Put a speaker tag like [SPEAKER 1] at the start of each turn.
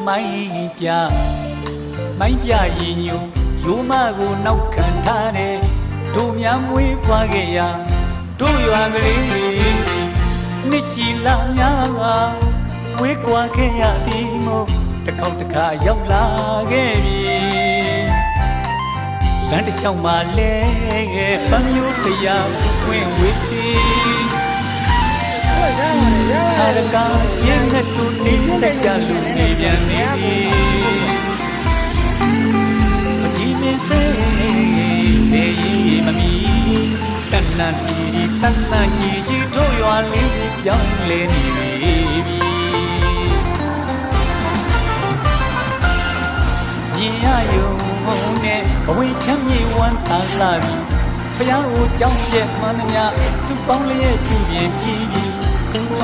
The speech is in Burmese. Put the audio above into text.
[SPEAKER 1] မိုင်းပြရင်ညိုရိုးမကိုနောက်ခံထားတယ်တို့များမွေးဖွားခဲ့ရာတို့ရွာကလေးနှစ်ရှိလာများဝေးကွာခဲ့ရသည်မို့တစ်ခေါက်တစ်ခါရောက်လာခဲ့ပြီလမ်းတစ်လျှောက်မှာလဲပန်းမျိုးတရားခွင့်ဝေးစီအရကားရင်နဲ့တူနေစက်ကြလူနေပြန်နေပြီအကြီးမင်းစိတ်နေမမီတန်တန်ကြီးတို့ရွာလေးပြောင်းလဲနေပြီမြင်ရယုံနဲ့အဝေးချမ်းမြေဝမ်းသာလာပြီဘုရားကိုကြောင်းပြက်မှန်သမျှစုပေါင်းလျက်ကြည့်ရင်ပြီး